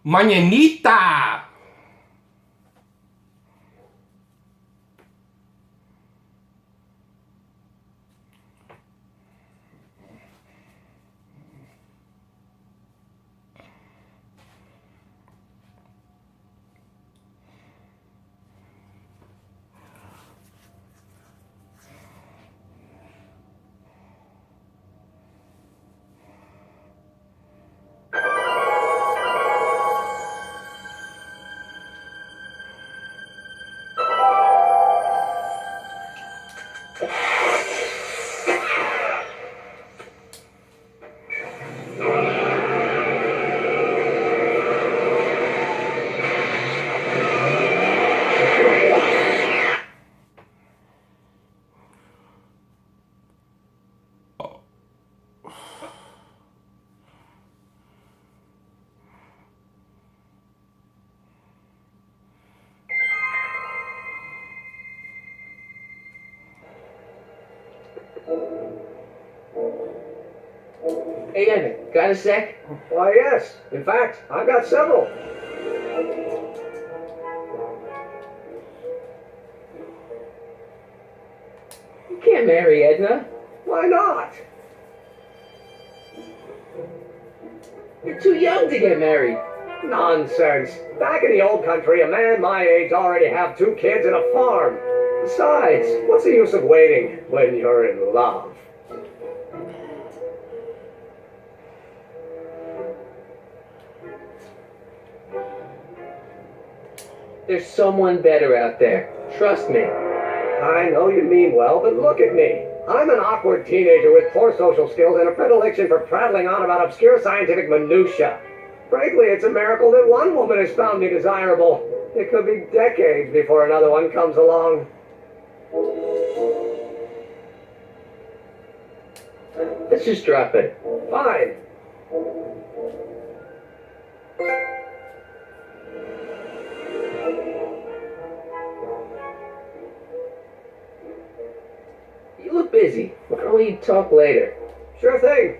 Mañanita. Hey, Emmett, got a sec? Why, yes. In fact, I've got several. You can't marry Edna. Why not? You're too young to get married. Nonsense. Back in the old country, a man my age already have 2 kids and a farm. Besides, what's the use of waiting when you're in love? There's someone better out there. Trust me. I know you mean well, but look at me. I'm an awkward teenager with poor social skills and a predilection for prattling on about obscure scientific minutiae. Frankly, it's a miracle that one woman has found me desirable. It could be decades before another one comes along. Let's just drop it. Fine. You look busy. Why don't we talk later? Sure thing.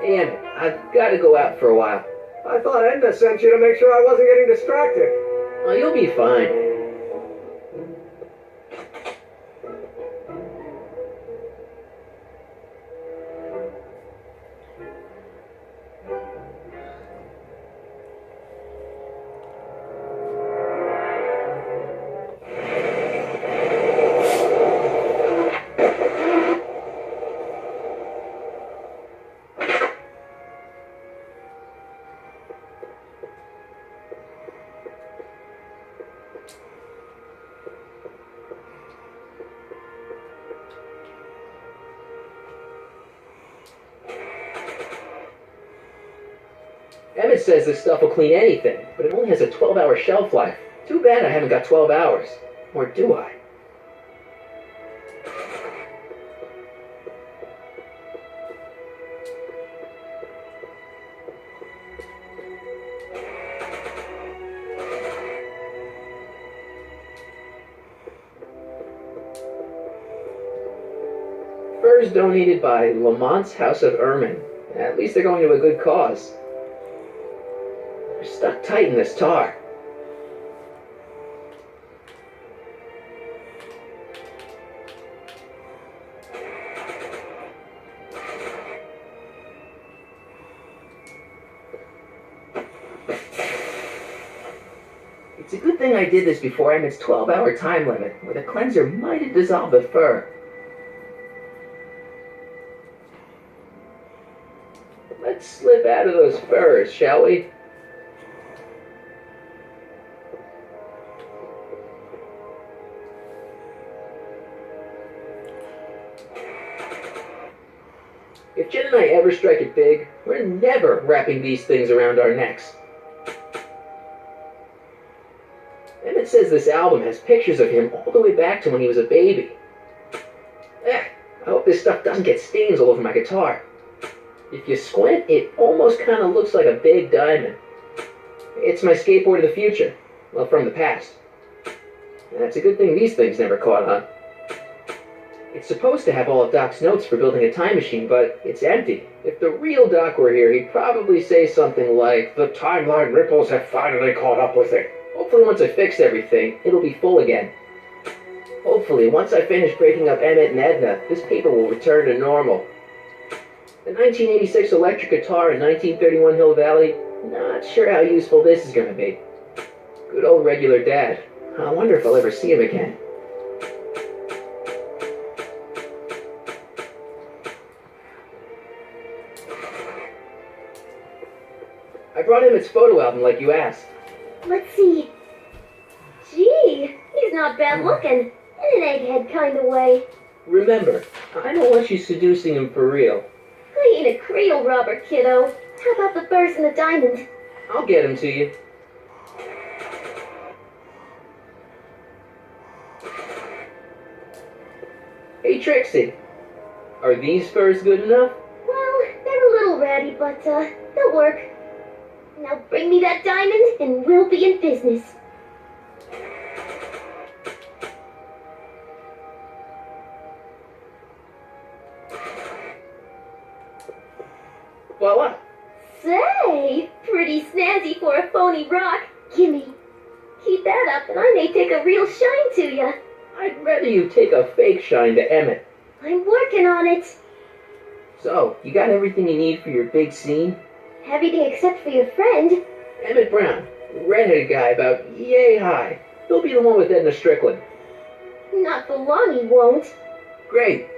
Hey, Emmett, I've got to go out for a while. I thought Edna sent you to make sure I wasn't getting distracted. Oh, you'll be fine. Emmett says this stuff will clean anything, but it only has a 12-hour shelf life. Too bad I haven't got 12 hours. Or do I? Furs donated by Lamont's House of Ermine. At least they're going to a good cause. They're stuck tight in this tar. It's a good thing I did this before Emmett's 12-hour time limit, where the cleanser might have dissolved the fur. Let's slip out of those furs, shall we? If Jen and I ever strike it big, we're never wrapping these things around our necks. Emmett says this album has pictures of him all the way back to when he was a baby. I hope this stuff doesn't get stains all over my guitar. If you squint, it almost kind of looks like a big diamond. It's my skateboard of the future. Well, from the past. And it's a good thing these things never caught on. It's supposed to have all of Doc's notes for building a time machine, but it's empty. If the real Doc were here, he'd probably say something like, The timeline ripples have finally caught up with it. hopefully once I fix everything, it'll be full again. Hopefully, once I finish breaking up Emmett and Edna, this paper will return to normal. The 1986 electric guitar in 1931 Hill Valley, not sure how useful this is going to be. Good old regular Dad. I wonder if I'll ever see him again. I brought Emmett's photo album like you asked. Let's see. Gee, he's not bad looking. In an egghead kind of way. Remember, I don't want you seducing him for real. I ain't a Creole robber, kiddo. How about the birds and the diamond? I'll get him to you. Hey Trixie, are these furs good enough? Well, they're a little ratty, but they'll work. Now bring me that diamond and we'll be in business. Voila! Say, pretty snazzy for a phony rock. Gimme. Keep that up and I may take a real shine to ya. I'd rather you take a fake shine to Emmett. I'm working on it. So, you got everything you need for your big scene? Everything except for your friend. Emmett Brown, redheaded guy about yay high. He'll be the one with Edna Strickland. Not for long he won't. Great.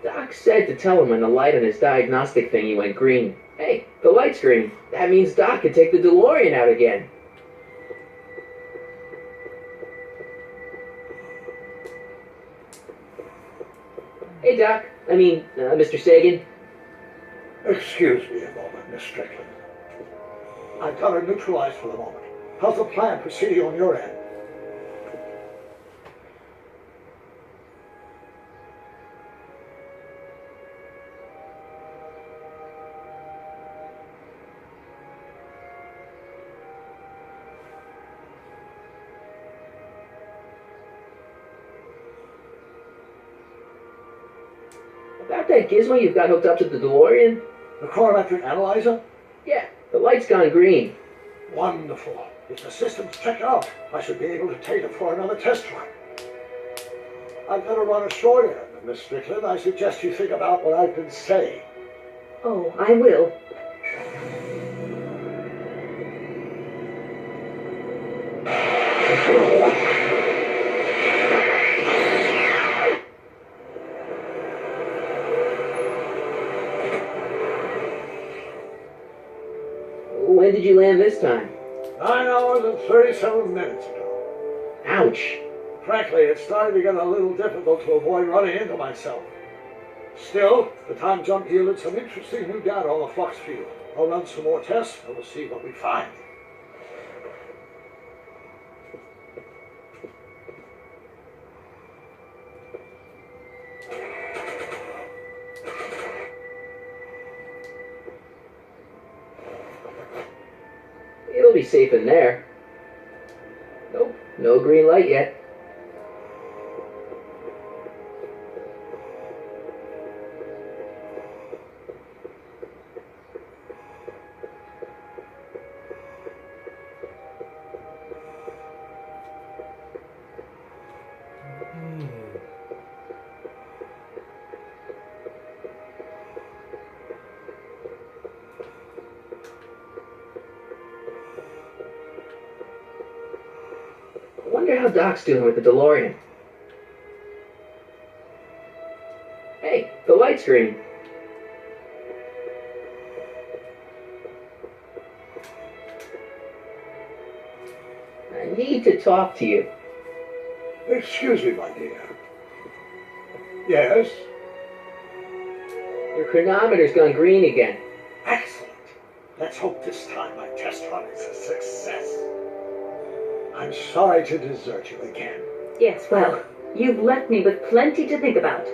Doc said to tell him when the light on his diagnostic thingy went green. Hey, the light's green. That means Doc can take the DeLorean out again. Hey, Doc. Mr. Sagan. Excuse me a moment, Miss Strickland. I've got her neutralized for the moment. How's the plan proceeding on your end? About that gizmo you've got hooked up to the DeLorean? The chronometric analyzer? Yeah, the light's gone green. Wonderful. If the system's checked out, I should be able to take it for another test run. I've got to run ashore here, Miss Strickland. I suggest you think about what I've been saying. Oh, I will. When did you land this time? 9 hours and 37 minutes ago. Ouch. Frankly, it's starting to get a little difficult to avoid running into myself. Still, the time jump yielded some interesting new data on the flux field. I'll run some more tests and we'll see what we find. It'll be safe in there. Nope, no green light yet. I wonder how Doc's doing with the DeLorean. Hey, the light's green. I need to talk to you. Excuse me, my dear. Yes? Your chronometer's gone green again. Excellent. Let's hope this time my test run is a success. I'm sorry to desert you again. Yes, well, you've left me with plenty to think about.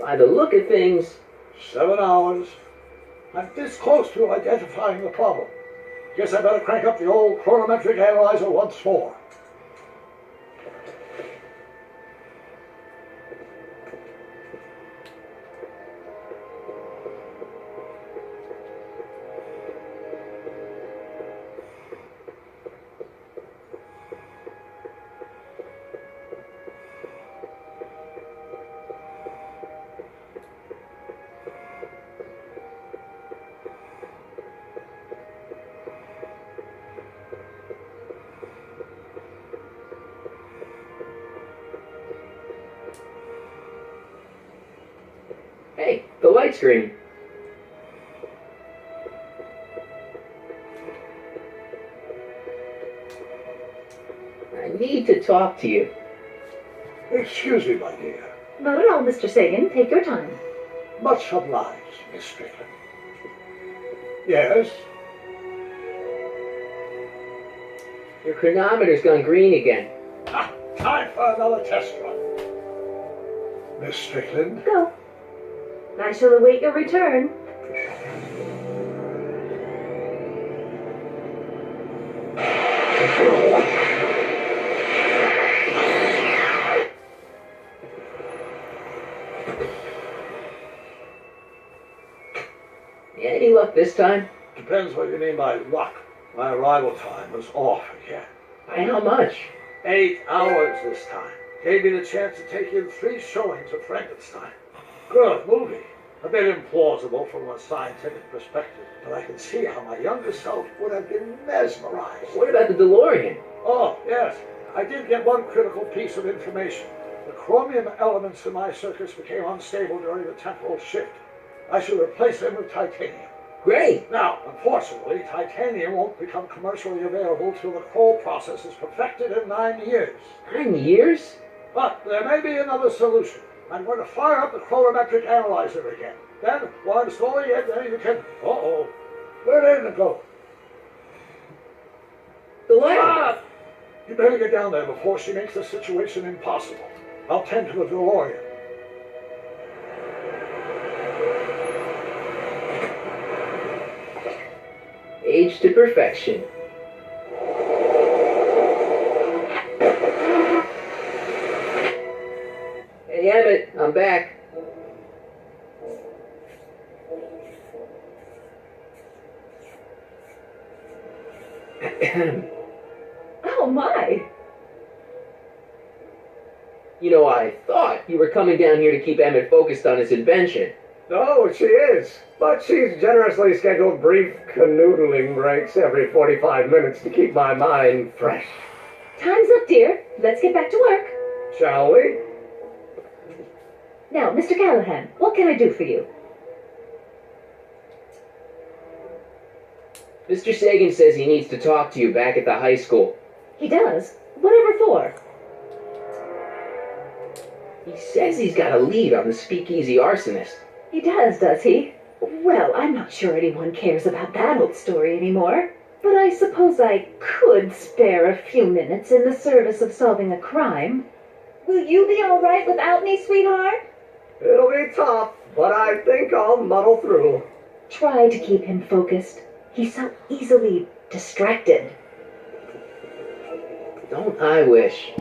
By the look of things, 7 hours. I'm this close to identifying the problem. Guess I better crank up the old chronometric analyzer once more. hey, the light's green. I need to talk to you. Excuse me, my dear. Not at all, Mr. Sagan. Take your time. Much obliged, Miss Strickland. Yes? Your chronometer's gone green again. Ah, time for another test run. Miss Strickland? Go. I shall await your return. Any luck this time? Depends what you mean by luck. My arrival time was off again. By how much? 8 hours this time. Gave me the chance to take in 3 showings of Frankenstein. Good movie. A bit implausible from a scientific perspective, but I can see how my younger self would have been mesmerized. What about the DeLorean? Oh, yes. I did get one critical piece of information. The chromium elements in my circuits became unstable during the temporal shift. I should replace them with titanium. Great! Now, unfortunately, titanium won't become commercially available till the Kroll process is perfected in 9 years. 9 years? But there may be another solution. I'm going to fire up the chronometric analyzer again. Then, while I'm slowing it, then you can... Uh-oh. Where did it go? The light! Ah! You better get down there before she makes the situation impossible. I'll tend to the DeLorean. Age to perfection. Hey, Emmett, I'm back. Oh, my. You know, I thought you were coming down here to keep Emmett focused on his invention. No, she is. But she's generously scheduled brief canoodling breaks every 45 minutes to keep my mind fresh. Time's up, dear. Let's get back to work. Shall we? Now, Mr. Callahan, what can I do for you? Mr. Sagan says he needs to talk to you back at the high school. He does? Whatever for? He says he's got a lead on the speakeasy arsonist. He does he? Well, I'm not sure anyone cares about that old story anymore. But I suppose I could spare a few minutes in the service of solving a crime. Will you be all right without me, sweetheart? It'll be tough, but I think I'll muddle through. Try to keep him focused. He's so easily distracted. Don't I wish?